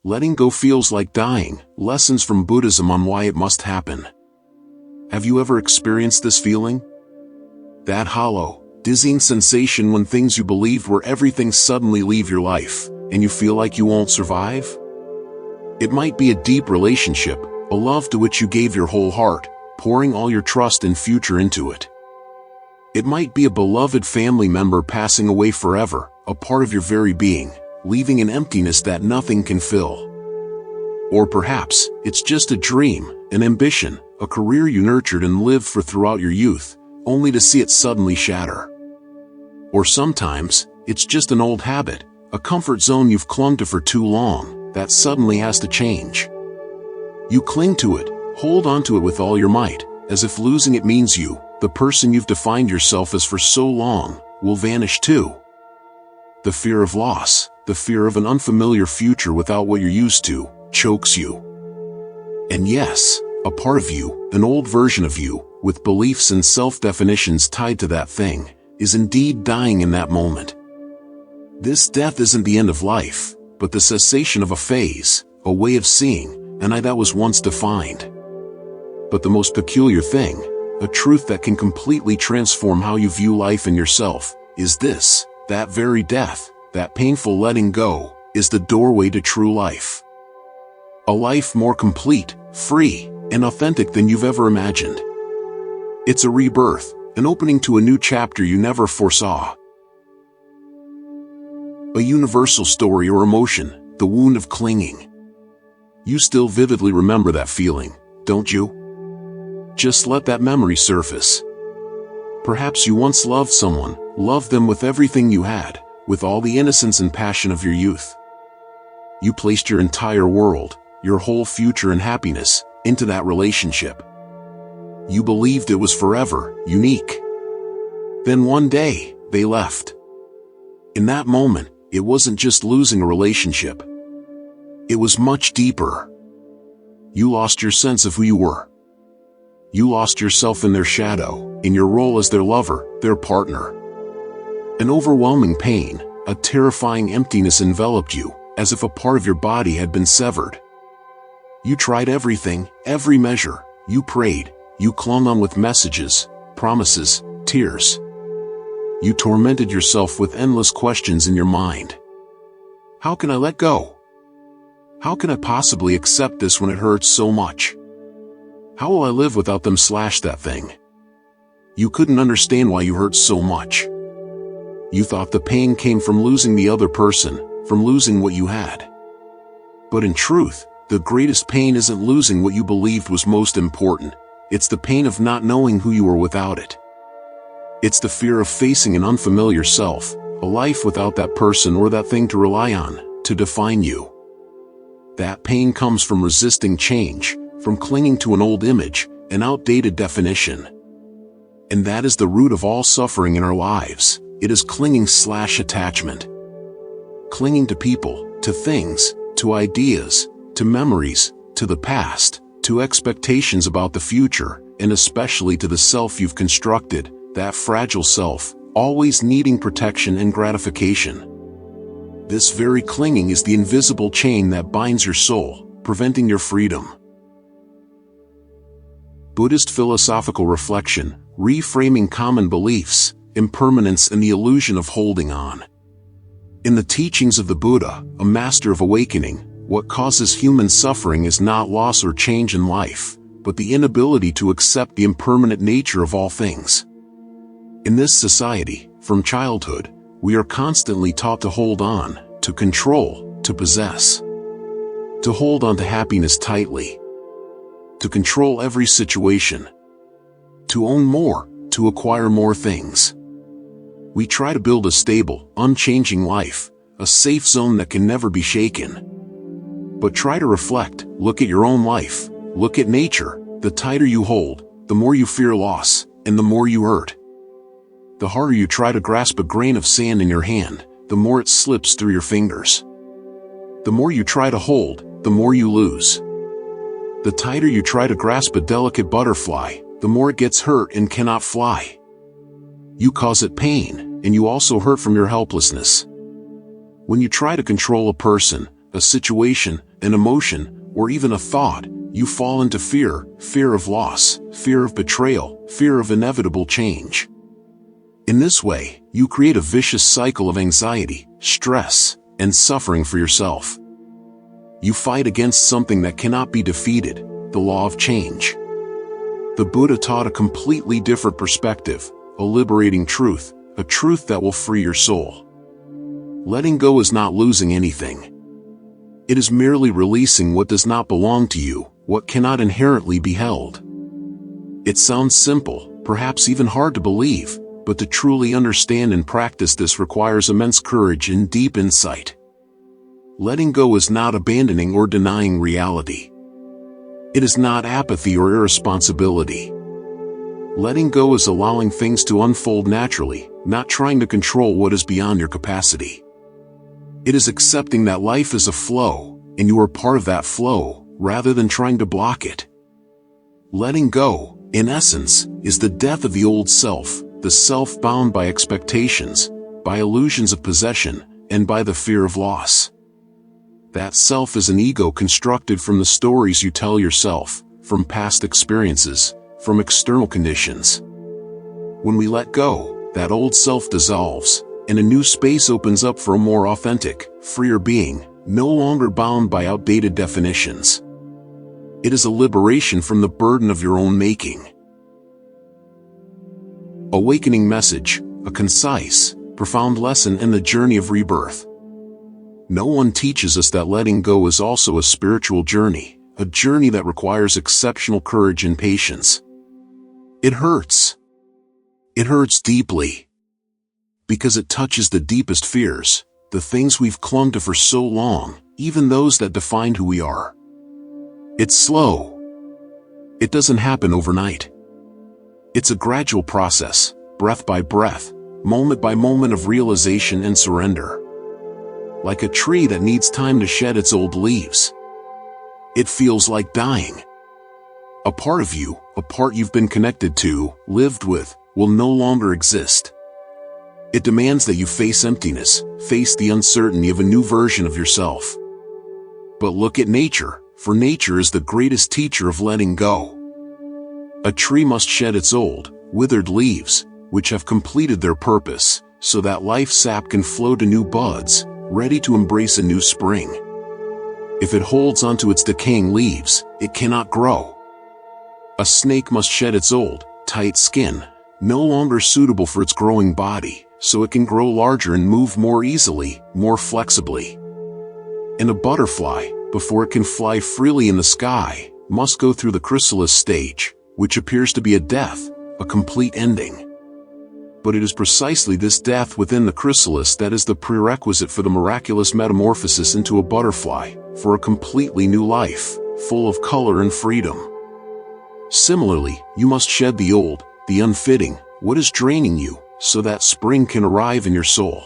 letting go feels like dying. Lessons from Buddhism on why it must happen. Have you ever experienced this feeling? That hollow, dizzying sensation when things you believed were everything suddenly leave your life, and you feel like you won't survive? It might be a deep relationship, a love to which you gave your whole heart, pouring all your trust and future into it. It might be a beloved family member passing away forever, a part of your very being, leaving an emptiness that nothing can fill. Or perhaps, it's just a dream, an ambition, a career you nurtured and lived for throughout your youth, only to see it suddenly shatter. Or sometimes, it's just an old habit, a comfort zone you've clung to for too long, that suddenly has to change. You cling to it, hold on to it with all your might, as if losing it means you, the person you've defined yourself as for so long, will vanish too. The fear of loss, the fear of an unfamiliar future without what you're used to, chokes you. And yes, a part of you, an old version of you, with beliefs and self-definitions tied to that thing, is indeed dying in that moment. This death isn't the end of life, but the cessation of a phase, a way of seeing, an I that was once defined. But the most peculiar thing, a truth that can completely transform how you view life and yourself, is this: that very death, that painful letting go, is the doorway to true life. A life more complete, free, and authentic than you've ever imagined. It's a rebirth, an opening to a new chapter you never foresaw. A universal story or emotion, the wound of clinging. You still vividly remember that feeling, don't you? Just let that memory surface. Perhaps you once loved someone, loved them with everything you had, with all the innocence and passion of your youth. You placed your entire world, your whole future and happiness, into that relationship. You believed it was forever, unique. Then one day, they left. In that moment, it wasn't just losing a relationship. It was much deeper. You lost your sense of who you were. You lost yourself in their shadow, in your role as their lover, their partner. An overwhelming pain, a terrifying emptiness enveloped you, as if a part of your body had been severed. You tried everything, every measure, you prayed, you clung on with messages, promises, tears. You tormented yourself with endless questions in your mind. How can I let go? How can I possibly accept this when it hurts so much? How will I live without them? That thing. You couldn't understand why you hurt so much. You thought the pain came from losing the other person, from losing what you had. But in truth, the greatest pain isn't losing what you believed was most important. It's the pain of not knowing who you were without it. It's the fear of facing an unfamiliar self, a life without that person or that thing to rely on, to define you. That pain comes from resisting change, from clinging to an old image, an outdated definition. And that is the root of all suffering in our lives. It is clinging/attachment. Clinging to people, to things, to ideas, to memories, to the past, to expectations about the future, and especially to the self you've constructed, that fragile self, always needing protection and gratification. This very clinging is the invisible chain that binds your soul, preventing your freedom. Buddhist philosophical reflection, reframing common beliefs, impermanence and the illusion of holding on. In the teachings of the Buddha, a master of awakening, what causes human suffering is not loss or change in life, but the inability to accept the impermanent nature of all things. In this society, from childhood, we are constantly taught to hold on, to control, to possess. To hold on to happiness tightly. To control every situation. To own more, to acquire more things. We try to build a stable, unchanging life, a safe zone that can never be shaken. But try to reflect, look at your own life, look at nature. The tighter you hold, the more you fear loss, and the more you hurt. The harder you try to grasp a grain of sand in your hand, the more it slips through your fingers. The more you try to hold, the more you lose. The tighter you try to grasp a delicate butterfly, the more it gets hurt and cannot fly. You cause it pain, and you also hurt from your helplessness. When you try to control a person, a situation, an emotion, or even a thought, you fall into fear, fear of loss, fear of betrayal, fear of inevitable change. In this way, you create a vicious cycle of anxiety, stress, and suffering for yourself. You fight against something that cannot be defeated, the law of change. The Buddha taught a completely different perspective, a liberating truth, a truth that will free your soul. Letting go is not losing anything. It is merely releasing what does not belong to you, what cannot inherently be held. It sounds simple, perhaps even hard to believe, but to truly understand and practice this requires immense courage and deep insight. Letting go is not abandoning or denying reality. It is not apathy or irresponsibility. Letting go is allowing things to unfold naturally, not trying to control what is beyond your capacity. It is accepting that life is a flow, and you are part of that flow, rather than trying to block it. Letting go, in essence, is the death of the old self, the self bound by expectations, by illusions of possession, and by the fear of loss. That self is an ego constructed from the stories you tell yourself, from past experiences, from external conditions. When we let go, that old self dissolves, and a new space opens up for a more authentic, freer being, no longer bound by outdated definitions. It is a liberation from the burden of your own making. Awakening message, a concise, profound lesson in the journey of rebirth. No one teaches us that letting go is also a spiritual journey, a journey that requires exceptional courage and patience. It hurts. It hurts deeply. Because it touches the deepest fears, the things we've clung to for so long, even those that defined who we are. It's slow. It doesn't happen overnight. It's a gradual process, breath by breath, moment by moment of realization and surrender. Like a tree that needs time to shed its old leaves. It feels like dying. A part of you, a part you've been connected to, lived with, will no longer exist. It demands that you face emptiness, face the uncertainty of a new version of yourself. But look at nature, for nature is the greatest teacher of letting go. A tree must shed its old, withered leaves, which have completed their purpose, so that life sap can flow to new buds, ready to embrace a new spring. If it holds onto its decaying leaves, it cannot grow. A snake must shed its old, tight skin, no longer suitable for its growing body, so it can grow larger and move more easily, more flexibly. And a butterfly, before it can fly freely in the sky, must go through the chrysalis stage, which appears to be a death, a complete ending. But it is precisely this death within the chrysalis that is the prerequisite for the miraculous metamorphosis into a butterfly, for a completely new life, full of color and freedom. Similarly, you must shed the old, the unfitting, what is draining you, so that spring can arrive in your soul.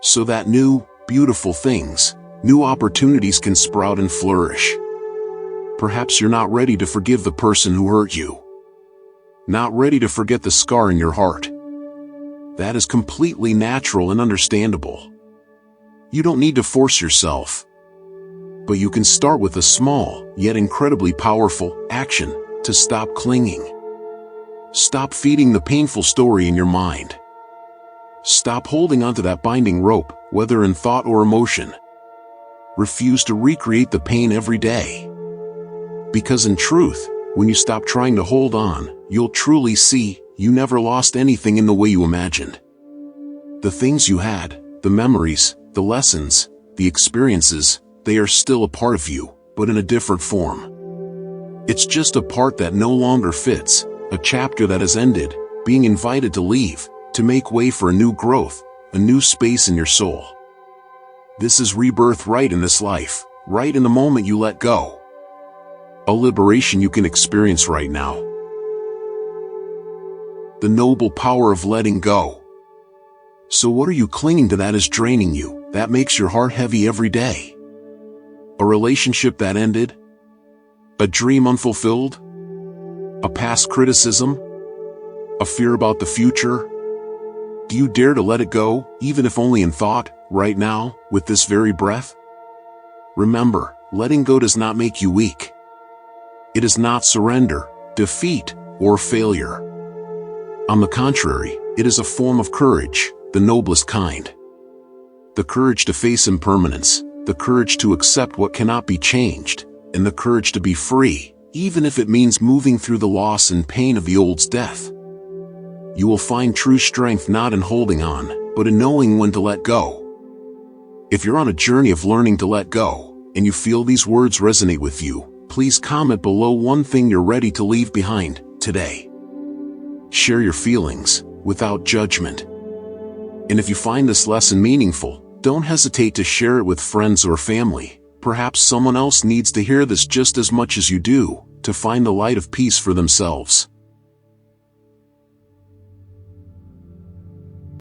So that new, beautiful things, new opportunities can sprout and flourish. Perhaps you're not ready to forgive the person who hurt you. Not ready to forget the scar in your heart. That is completely natural and understandable. You don't need to force yourself. But you can start with a small, yet incredibly powerful, action, to stop clinging. Stop feeding the painful story in your mind. Stop holding onto that binding rope, whether in thought or emotion. Refuse to recreate the pain every day. Because in truth, when you stop trying to hold on, you'll truly see, you never lost anything in the way you imagined. The things you had, the memories, the lessons, the experiences, they are still a part of you, but in a different form. It's just a part that no longer fits, a chapter that has ended, being invited to leave, to make way for a new growth, a new space in your soul. This is rebirth right in this life, right in the moment you let go. A liberation you can experience right now. The noble power of letting go. So what are you clinging to that is draining you, that makes your heart heavy every day? A relationship that ended? A dream unfulfilled? A past criticism? A fear about the future? Do you dare to let it go, even if only in thought, right now, with this very breath? Remember, letting go does not make you weak. It is not surrender, defeat, or failure. On the contrary, it is a form of courage, the noblest kind. The courage to face impermanence, the courage to accept what cannot be changed, and the courage to be free, even if it means moving through the loss and pain of the old's death. You will find true strength not in holding on, but in knowing when to let go. If you're on a journey of learning to let go, and you feel these words resonate with you, please comment below one thing you're ready to leave behind today. Share your feelings, without judgment. And if you find this lesson meaningful, don't hesitate to share it with friends or family. Perhaps someone else needs to hear this just as much as you do, to find the light of peace for themselves.